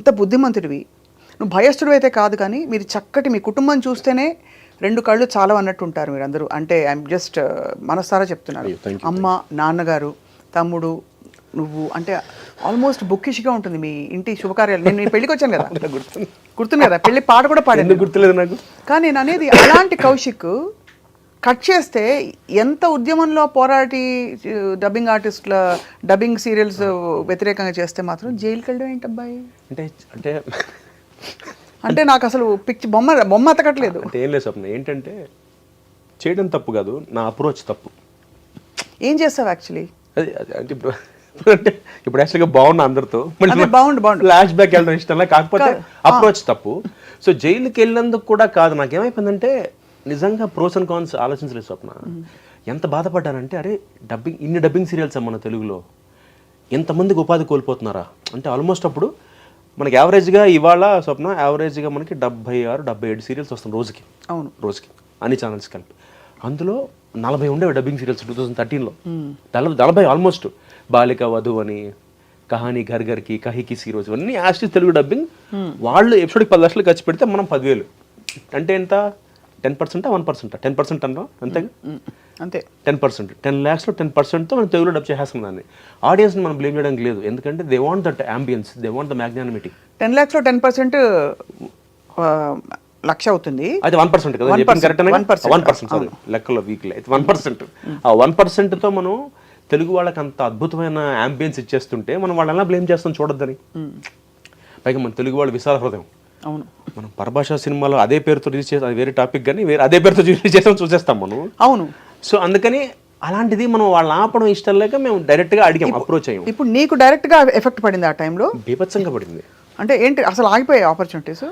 అంత బుద్ధిమంతుడివి, నువ్వు భయస్థుడు అయితే కాదు, కానీ మీరు చక్కటి మీ కుటుంబం చూస్తేనే 2 కళ్ళు చాలా అన్నట్టు ఉంటారు మీరందరూ. అంటే ఐఎమ్ జస్ట్ మనసారా చెప్తున్నారు. అమ్మ, నాన్నగారు, తమ్ముడు, నువ్వు అంటే ఆల్మోస్ట్ బుక్కిష్గా ఉంటుంది మీ ఇంటి శుభకార్యాలు. నేను మీ పెళ్ళికి వచ్చాను కదా, గుర్తుంది కదా, పెళ్లి పాట కూడా పాడాను, గుర్తులేదు నాకు. కానీ నేను అనేది అలాంటి కౌశిక్ కట్ చేస్తే ఎంత ఉద్యమంలో పోరాటి డబ్బింగ్ ఆర్టిస్టుల డబ్బింగ్ సీరియల్స్ వ్యతిరేకంగా చేస్తే మాత్రం జైలుకి వెళ్ళడం ఏంటబ్బాయి? అంటే అంటే అంటే నాకు అసలు బొమ్మ అతకట్లేదు. అంటే ఏం లేదు స్వప్న, ఏంటంటే చేయడం తప్పు కాదు, నా అప్రోచ్ తప్పు. ఏం చేస్తావు యాక్చువల్లీ? అది అంటే ఇప్పుడు యాక్చువల్గా బాగున్నా అందరితో, బాగుండు ఫ్లాష్ బ్యాక్ వెళ్ళడం ఇష్టంలా, కాకపోతే అప్రోచ్ తప్పు. సో జైలుకి వెళ్ళినందుకు కూడా కాదు, నాకేమైపోయిందంటే నిజంగా ప్రోస్ అండ్ కాన్స్ ఆలోచించలేదు స్వప్న. ఎంత బాధపడ్డానంటే, అరే ఇన్ని డబ్బింగ్ సీరియల్స్ మన తెలుగులో ఎంతమందికి ఉపాధి కోల్పోతున్నారా అంటే. ఆల్మోస్ట్ అప్పుడు మనకి యావరేజ్గా ఇవాళ స్వప్న యావరేజ్గా మనకి 76-77 సీరియల్స్ వస్తాం రోజుకి. అవును, రోజుకి అన్ని ఛానల్స్ కలిపి. అందులో 40 ఉండేవి డబ్బింగ్ సీరియల్స్ 2013లో. 40 ఆల్మోస్ట్. బాలిక వధు అని, కహానీ ఘర్ ఘర్కి, కహి కిసి రోజు అన్నీ యాస్టిస్ తెలుగు డబ్బింగ్. వాళ్ళు ఎపిసోడ్కి 10 లక్షలు ఖర్చు పెడితే మనం 10,000 అంటే ఎంత? 10%, 1%, 10% అన్నా అంతే అంతే. 10%, 10 lakhsలో 10%తో మనం తెలుగులో డబ్ చేసేస్తున్నాం దాన్ని. ఆడియన్స్ని మనం బ్లేమ్ చేయడానికి లేదు, ఎందుకంటే they want that ambience, they want the magnanimity. 10 lakhsలో 10% లక్ష అవుతుంది, అది 1% కదా, 1% సారీ, లెక్కలో వీక్లీ అయితే 1%. ఆ 1%తో మనం తెలుగు వాళ్ళకి అంత అద్భుతమైన అంబియన్స్ ఇచ్చేస్తుంటే మనం వాళ్ళని బ్లేమ్ చేస్తాం చూడొద్దని. పైగా మన తెలుగు వాళ్ళు విశాల హృదయం. అవును, మనం పరభాషా సినిమాలో అదే పేరుతో రిలీజ్ చేస్తాం, అది వేరే టాపిక్, కానీ అదే పేరుతో రిలీజ్ చేస్తాం చూసేస్తాం మనం. అవును. సో అందుకని అలాంటిది మనం వాళ్ళని ఆపడం ఇష్టం లేక మేము డైరెక్ట్గా అడిగాం, అప్రోచ్ అయ్యాం. ఇప్పుడు నీకు డైరెక్ట్గా ఎఫెక్ట్ పడింది ఆ టైంలో? బీభత్సంగా పడింది. అంటే ఏంటి అసలు ఆగిపోయాయి ఆపర్చునిటీస్?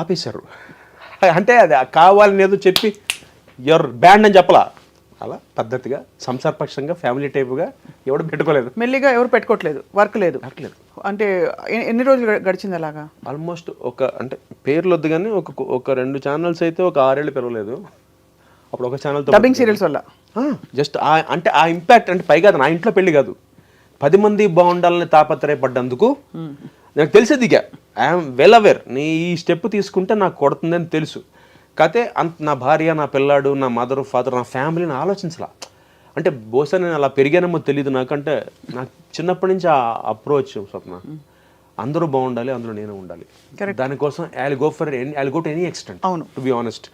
ఆపేశారు. అంటే అది కావాలని ఏదో చెప్పి ఎవరు బ్యాండ్ అని చెప్పలా, అలా పద్ధతిగా సంసారపక్షంగా ఫ్యామిలీ టైప్గా ఎవడు పెట్టుకోలేదు, మెల్లిగా ఎవరు పెట్టుకోవట్లేదు, వర్క్ లేదు. అంటే ఎన్ని రోజులు గడిచింది అలాగా? ఆల్మోస్ట్ అంటే పేర్లు వద్దు కానీ ఒక 2 ఛానల్స్ అయితే ఒక 6 ఏళ్ళు పెరగలేదు. అప్పుడు ఒక ఛానల్తో డబ్బింగ్ సీరియల్స్ వల్ల జస్ట్ అంటే ఆ ఇంపాక్ట్ అంటే పైగా నా ఇంట్లో పెళ్లి కాదు, 10 మంది బాగుండాలని తాపత్రయపడ్డందుకు నాకు తెలిసేది. ఇక ఐఎమ్ వెల్ అవేర్, నీ ఈ స్టెప్ తీసుకుంటే నాకు కొడుతుందని తెలుసు. కాకపోతే నా భార్య, నా పిల్లాడు, నా మదర్ ఫాదర్, నా ఫ్యామిలీని ఆలోచించలా. అంటే బహుశా నేను అలా పెరిగానేమో తెలియదు నాకంటే, నాకు చిన్నప్పటి నుంచి ఆ అప్రోచ్ స్వప్న, అందరూ బాగుండాలి, అందులో నేను ఉండాలి. దానికోసం I go to any extent, to be honest,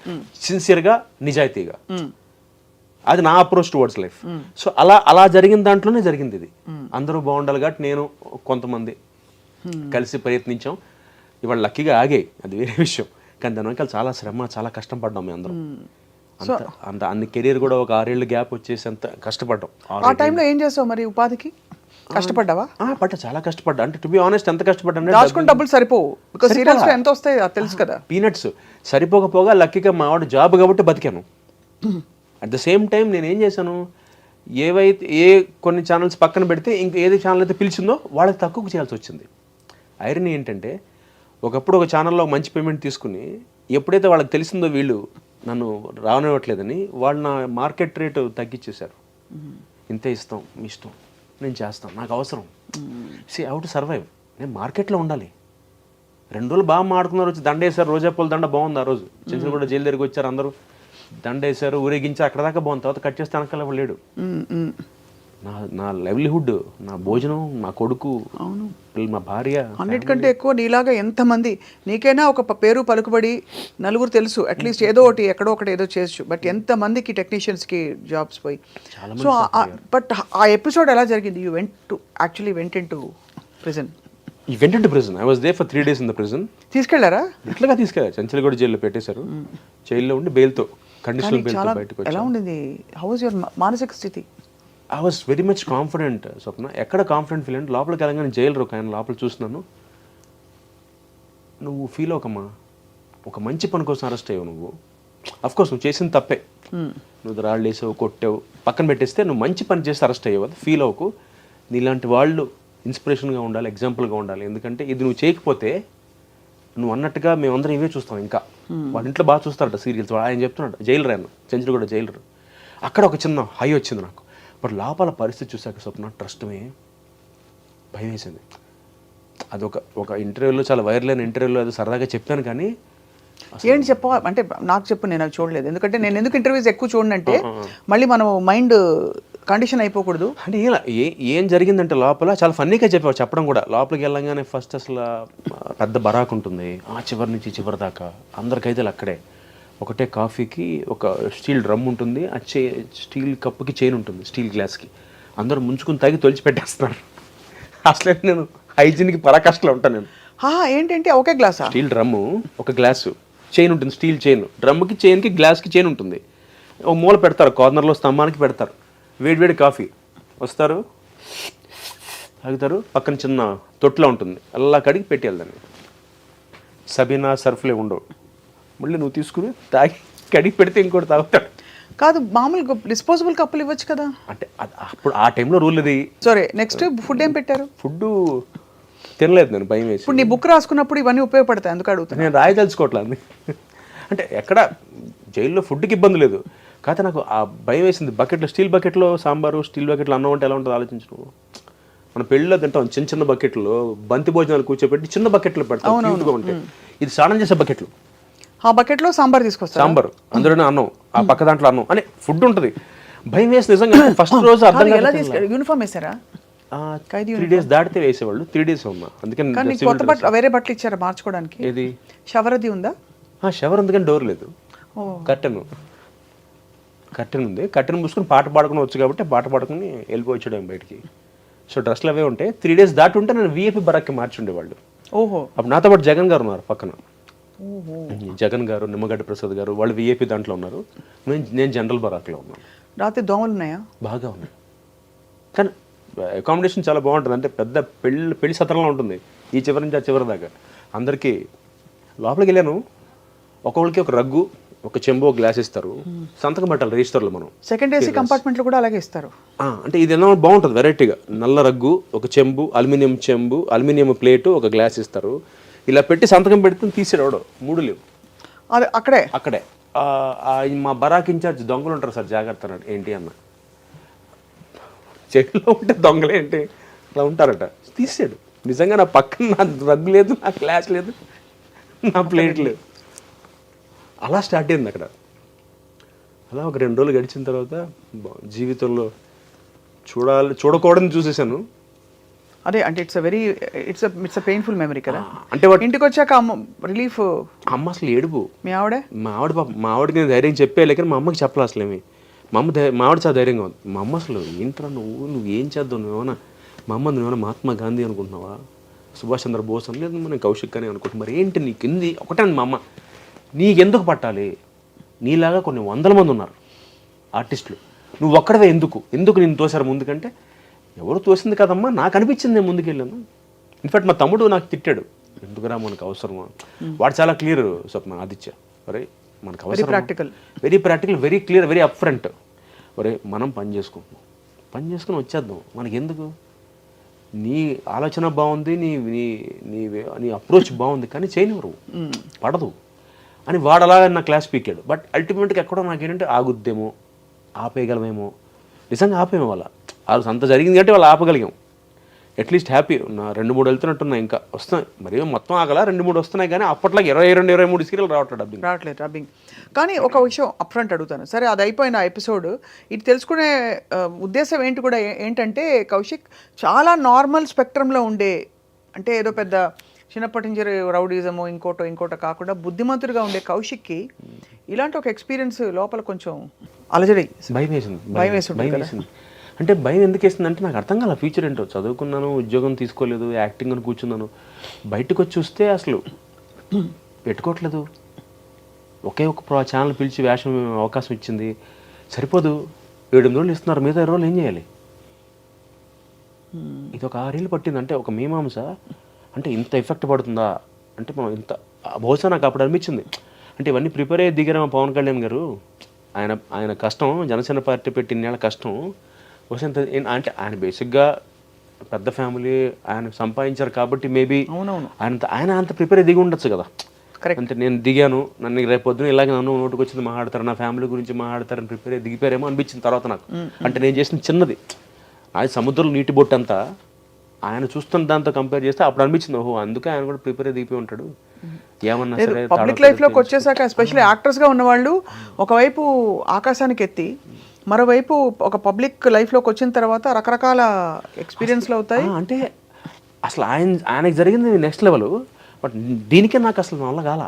సిన్సియర్గా, నిజాయితీగా. అది నా అప్రోచ్ టువర్డ్స్ లైఫ్. సో అలా జరిగిన దాంట్లోనే జరిగింది ఇది. అందరూ బాగుండాలి కాబట్టి నేను కొంతమంది కలిసి ప్రయత్నించాం. ఇవాళ లక్కీగా ఆగాయి, అది వేరే విషయం. కానీ దాని వెనకాల చాలా శ్రమ, చాలా కష్టం పడ్డాం మేము అందరం. అంత అన్ని కెరీర్ కూడా ఒక 6 ఏళ్ళు గ్యాప్ వచ్చేసి అంత కష్టపడ్డాం. ఆ టైంలో ఏం చేసావు మరి ఉపాధికి? కష్టపడ్డావా? చాలా కష్టపడ్డా. అంటే టు బి ఆనెస్ట్ ఎంత కష్టపడ్డా, దాచుకుని డబ్బులు సరిపోవు, బికాజ్ సీరియల్స్ లో ఎంత వస్తాయి తెలుసు కదా, పీనట్స్. సరిపోకపోగా లక్కీగా మా వాడు జాబ్ కాబట్టి బతికాను. అట్ ద సేమ్ టైం నేను ఏం చేశాను, కొన్ని ఛానల్స్ పక్కన పెడితే ఏది ఛానల్ అయితే పిలిచిందో వాళ్ళకి తక్కువ చేయాల్సి వచ్చింది. ఐరనీ ఏంటంటే, ఒకప్పుడు ఒక ఛానల్లో మంచి పేమెంట్ తీసుకుని ఎప్పుడైతే వాళ్ళకి తెలిసిందో వీళ్ళు నన్ను రానివ్వట్లేదని, వాళ్ళు నా మార్కెట్ రేటు తగ్గించేశారు. ఇంతే ఇస్తాం, మీ ఇష్టం, నేను చేస్తాను, నాకు అవసరం. హౌ టు సర్వైవ్, నేను మార్కెట్లో ఉండాలి. 2 రోజులు బాగా మాడుకున్నారు, వచ్చి దండేశారు, రోజాపూల దండ బాగుంది. ఆ రోజు చెంచులు కూడా జైలు దగ్గరికి వచ్చారు, అందరూ దండేశారు, ఊరేగించారు, అక్కడ దాకా బాగుంది. తర్వాత కట్ చేస్తే వెనకాల లేడు. నా లైవ్లీహుడ్, నా భోజనం, నా కొడుకు, మా భార్య, అన్నిటికంటే ఎక్కువ నీలాగా ఎంతమంది, నీకైనా ఒక పేరు పలుకుబడి నలుగురు తెలుసు, అట్లీస్ట్ ఏదో ఒకటి ఎక్కడో ఒకటి ఏదో చేయొచ్చు, బట్ ఎంతమందికి టెక్నీషియన్స్కి జాబ్స్ పోయి. సో బట్ ఆ ఎపిసోడ్ ఎలా జరిగింది? You went in to prison. I was there for 3 days in the prison. తీసుకెళ్లారా? ఇట్లాగా తీసుకెళ్ళారు, చంచలగూడ జైల్లో పెట్టేశారు. జైల్లో ఉండి బెయిల్తో, కండిషనల్ బెయిల్తో బయటకు వచ్చారు. ఎలా ఉండింది? హౌ వాజ్ యువర్ మానసిక స్థితి? I was very much confident Swapna. ఎక్కడ కాన్ఫిడెంట్ ఫీల్ అంటే, లోపలికి వెళ్ళగానే జైలు ఆయన లోపల చూస్తున్నాను. నువ్వు ఫీల్ అవ్వకమ్మా, ఒక మంచి పని కోసం అరెస్ట్ అయ్యావు నువ్వు. అఫ్కోర్స్ నువ్వు చేసిన తప్పే, నువ్వు రాళ్ళు వేసావు, కొట్టావు, పక్కన పెట్టేస్తే నువ్వు మంచి పని చేసి అరెస్ట్ అయ్యావు. అది ఫీల్ అవ్వకు. నీలాంటి వాళ్ళు ఇన్స్పిరేషన్గా ఉండాలి, ఎగ్జాంపుల్గా ఉండాలి. ఎందుకంటే ఇది నువ్వు చేయకపోతే, నువ్వు అన్నట్టుగా మేమందరం ఇవే చూస్తాం. ఇంకా వాళ్ళ ఇంట్లో బాగా చూస్తారట సీరియల్స్. ఆయన చెప్తున్నాడు, జైలర్ ఆయన, చంద్రుడు కూడా జైలర్. అక్కడ ఒక చిన్న హై వచ్చింది నాకు. బట్ లోపల పరిస్థితి చూసాక స్వప్న, ట్రస్ట్ మీ భయం వేసింది. ఒక ఇంటర్వ్యూలో చాలా వైరల్ అయిన ఇంటర్వ్యూలో అది సరదాగా చెప్పాను కానీ ఏంటి చెప్ప అంటే నాకు చెప్పు, నేను అవి చూడలేదు. ఎందుకంటే నేను ఎందుకు ఇంటర్వ్యూస్ ఎక్కువ చూడనంటే మళ్ళీ మనం మైండ్ కండిషన్ అయిపోకూడదు. అంటే ఇలా ఏం జరిగిందంటే లోపల చాలా ఫన్నీగా చెప్పేవాడు చెప్పడం కూడా. లోపలికి వెళ్ళంగానే ఫస్ట్ అసలు పెద్ద బరాక్ ఉంటుంది, ఆ చివరి నుంచి చివరి దాకా అందరికైతే అక్కడే ఒకటే కాఫీకి ఒక స్టీల్ డ్రమ్ ఉంటుంది, ఆ స్టీల్ కప్పుకి చైన్ ఉంటుంది, స్టీల్ గ్లాస్కి అందరూ ముంచుకుని తాగి తొలిచి పెట్టేస్తున్నారు. అసలే నేను హైజీన్కి పరాకాష్ఠలో ఉంటాను నేను. ఏంటంటే ఒకే గ్లాసా? స్టీల్ డ్రమ్ము, ఒక గ్లాసు, చైన్ ఉంటుంది, స్టీల్ చైన్, డ్రమ్కి చైన్కి గ్లాస్కి చైన్ ఉంటుంది. ఒక మూల పెడతారు, కార్నర్లో స్తంభానికి పెడతారు. వేడి కాఫీ వస్తారు, తాగుతారు. పక్కన చిన్న తొట్లా ఉంటుంది, అలా కడిగి పెట్టేయాలి దాన్ని. సబీనా సర్ఫ్లే ఉండవు, మళ్ళీ నువ్వు తీసుకుని తాగి కడిగి పెడితే ఇంకోటి తాగుతాడు. కాదు, మామూలు డిస్పోజబుల్ కప్పులు ఇవ్వచ్చు కదా. అంటే అప్పుడు ఆ టైంలో రూల్ అది. సరే, నెక్స్ట్ ఫుడ్ ఏం పెట్టారు? ఫుడ్ తినలేదు నేను, భయం వేసి. ఇప్పుడు నీ బుక్ రాసుకున్నప్పుడు ఇవన్నీ ఉపయోగపడతాయి, అందుకు అడుగుతాను. నేను రాయదలుచుకోవట్లేదు అంటే ఎక్కడ జైల్లో ఫుడ్కి ఇబ్బంది లేదు, కాకపోతే నాకు ఆ భయం వేసింది. బకెట్లో, స్టీల్ బకెట్లో సాంబారు, స్టీల్ బకెట్లో అన్నం అంటే ఎలా ఉంటుంది ఆలోచించు. మనం పెళ్ళిలో తింటాం చిన్న బకెట్లో, బంతి భోజనాలు కూర్చోబెట్టి చిన్న బకెట్లో పెడతాం, క్యూట్గా ఉంటాయి. ఇది స్నానం చేసే బకెట్లు, ఆ బకెట్లో సాంబార్ తీసుకొస్తారు. సాంబార్ అందులోనే అన్నం, ఆ పక్క దాంట్లో అన్నం అని ఫుడ్ ఉంటుంది. భయం వేసి నిజంగా ఫస్ట్ రోజు అర్థం యూనిఫామ్ వేసారా? 3 days దాటితే వేసేవాళ్ళు, 3 days ఉన్నా. అందుకని కొత్త బట్టలు, వేరే బట్టలు ఇచ్చారా మార్చుకోవడానికి? ఏది షవర్ అది ఉందా? షవర్ ఉంది కానీ డోర్ లేదు, కర్టెన్ ఉంది. కర్టెన్ మూసుకుని పాట పాడుకుని వచ్చు కాబట్టి పాట పాడుకుని వెళ్ళిపోవచ్చాడు బయటికి. సో డ్రెస్లు అవే ఉంటాయి. 3 days దాటి ఉంటే నేను విఐపి బరాక్కి మార్చుండేవాళ్ళు. ఓహో. అప్పుడు నాతో పాటు జగన్ గారు ఉన్నారు పక్కన. జగన్ గారు, నిమ్మగడ్డ ప్రసాద్ గారు, వాళ్ళు విఐపి దాంట్లో ఉన్నారు, నేను జనరల్ బరాక్లో ఉన్నాను. రాత్రి దోమలు ఉన్నాయా? బాగా ఉన్నాయి, కానీ అకామిడేషన్ చాలా బాగుంటుంది. అంటే పెద్ద పెళ్లి సత్రంలో ఉంటుంది, ఈ చివరి నుంచి ఆ చివరి దాకా. అందరికీ లోపలికి వెళ్ళాను, ఒక్కొక్కరికి ఒక రగ్గు, ఒక చెంబు, గ్లాస్ ఇస్తారు, సంతకం పెట్టాలి రిజిస్టర్లో మనం. సెకండ్ ఏసీ కంపార్ట్మెంట్లో కూడా అలాగే ఇస్తారు. అంటే ఇది ఏమో బాగుంటుంది వెరైటీగా. నల్ల రగ్గు, ఒక చెంబు, అల్యూమినియం చెంబు, అల్యూమినియం ప్లేటు, ఒక గ్లాస్ ఇస్తారు. ఇలా పెట్టి సంతకం పెడుతుంది, తీసేవాడు. 3 లేవు అక్కడే. మా బరాక్ ఇన్ఛార్జ్ దొంగలు ఉంటారు సార్, జాగ్రత్త అన్నాడు. ఏంటి అన్న, చెట్లో ఉంటే దొంగలు ఏంటి అలా ఉంటారట. తీసాడు. నిజంగా నా పక్కన నా రగ్గు లేదు, నా గ్లాస్ లేదు, నా ప్లేట్ లేదు. అలా స్టార్ట్ అయింది అక్కడ. అలా ఒక 2 రోజులు గడిచిన తర్వాత జీవితంలో చూడకూడదని చూసేసాను. అదే అంటే ఇట్స్ పెయిన్ఫుల్ మెమరీ కదా. అంటే ఇంటికి వచ్చాక రిలీఫ్. అమ్మ అసలు ఏడుపు. మీ ఆవిడ మా ఆవిడకి నేను ధైర్యం చెప్పేలే, కానీ మా అమ్మకి చెప్పలే అసలు ఏమి. మా ఆవిడ చాలా ధైర్యంగా ఉంది. మా అమ్మ అసలు ఏంట్రా నువ్వు ఏం చేద్దావు, నువ్వేమన్నా మా అమ్మ నువ్వేమన్నా మహాత్మా గాంధీ అనుకుంటున్నావా, సుభాష్ చంద్ర బోస్ అని, లేదు మనం కౌశిక్ అని అనుకుంటున్నా, మరి ఏంటి నీకు ఎంది ఒకటే మా అమ్మ, నీకెందుకు పట్టాలి, నీలాగా కొన్ని 100 మంది ఉన్నారు ఆర్టిస్టులు, నువ్వు ఒక్కడవే ఎందుకు నేను తోసారు ముందుకంటే, ఎవరు తోసింది కదమ్మా, నాకు అనిపించింది నేను ముందుకెళ్ళాను. ఇన్ఫాక్ట్ మా తమ్ముడు నాకు తిట్టాడు, ఎందుకురా మనకు అవసరమా. వాడు చాలా క్లియర్ స్వప్న, ఆదిత్య, అరే మనకు అవసరం, very practical, very clear, very up front. ఒరే మనం పని చేసుకుని వచ్చేద్దాం, మనకి ఎందుకు, నీ ఆలోచన బాగుంది, నీ అప్రోచ్ బాగుంది, కానీ చేయనివ్వరు, పడదు అని వాడు అలాగా నా క్లాస్ పీకాడు. బట్ అల్టిమేట్గా ఎక్కడో నాకేంటంటే ఆగుద్దేమో, ఆపేయగలమేమో. నిజంగా ఆపేమో వాళ్ళ అంత జరిగింది కాబట్టి వాళ్ళు ఆపగలిగాం. అట్లీస్ట్ హ్యాపీ నా 2-3 వెళ్తున్నట్టున్నా, ఇంకా వస్తున్నాయి, మరి మొత్తం ఆగల 2-3 వస్తున్నాయి, కానీ అప్పట్లో 22-23 సీరియల్ రావట్లేదు డబ్బింగ్. కానీ ఒక విషయం అప్ఫ్రంట్ అడుగుతాను, సరే అది అయిపోయిన ఎపిసోడ్, ఇది తెలుసుకునే ఉద్దేశం ఏంటంటే కౌశిక్ చాలా నార్మల్ స్పెక్ట్రంలో ఉండే, అంటే ఏదో పెద్ద చిన్నప్పటి నుంచి రౌడీజము ఇంకోటో కాకుండా బుద్ధిమంతుడిగా ఉండే కౌశిక్కి ఇలాంటి ఒక ఎక్స్పీరియన్స్ లోపల కొంచెం అలజడి, భయం వేసింది. అంటే భయం ఎందుకు వేసిందంటే నాకు అర్థం కాల ఫ్యూచర్ ఏంటో. చదువుకున్నాను, ఉద్యోగం తీసుకోలేదు, యాక్టింగ్ అని కూర్చున్నాను. బయటకు వచ్చి చూస్తే అసలు పెట్టుకోవట్లేదు. ఒకే ఒక ఛానల్ పిలిచి వేషం అవకాశం ఇచ్చింది, సరిపోదు, 7-8 రోజులు ఇస్తున్నారు, మిగతా 20 రోజులు ఏం చేయాలి. ఇది ఒక 6 ఏళ్ళు పట్టింది. అంటే ఒక మీమాంస అంటే ఇంత ఎఫెక్ట్ పడుతుందా అంటే మనం ఇంత బహుశా నాకు అప్పుడు అనిపించింది. అంటే ఇవన్నీ ప్రిపేర్ అయ్యి దిగిన పవన్ కళ్యాణ్ గారు, ఆయన కష్టం, జనసేన పార్టీ పెట్టి ఇన్నేళ్ళ కష్టం బహుశా అంటే ఆయన బేసిక్గా పెద్ద ఫ్యామిలీ, ఆయన సంపాదించారు కాబట్టి మేబీ ఆయన అంత ప్రిపేర్ అయ్యి దిగి ఉండొచ్చు కదా. అంటే నేను దిగాను, నన్ను రేపు పొద్దున ఇలాగే నన్ను నోటుకు వచ్చింది మాట్లాడతారు, నా ఫ్యామిలీ గురించి మాట్లాడతారని ప్రిపేర్ అయ్యి దిగిపోయారేమో అనిపించింది తర్వాత నాకు. అంటే నేను చేసిన చిన్నది, అది సముద్రంలో నీటి బొట్టు అంతా ఆయన చూస్తున్న దాంతో కంపేర్ చేస్తే అప్పుడు అనిపించింది ఓహో అందుకే ఆయన కూడా ప్రిపేర్ దిగిపోయి ఉంటాడు ఏమన్నా సరే పబ్లిక్ లైఫ్లోకి వచ్చేసాక ఎస్పెషల్లీ యాక్టర్స్గా ఉన్నవాళ్ళు ఒకవైపు ఆకాశానికి ఎత్తి మరోవైపు ఒక పబ్లిక్ లైఫ్లోకి వచ్చిన తర్వాత రకరకాల ఎక్స్పీరియన్స్లు అవుతాయి. అంటే అసలు ఆయనకి జరిగింది నెక్స్ట్ లెవెల్ బట్ దీనికే నాకు అసలు వల్ల కాల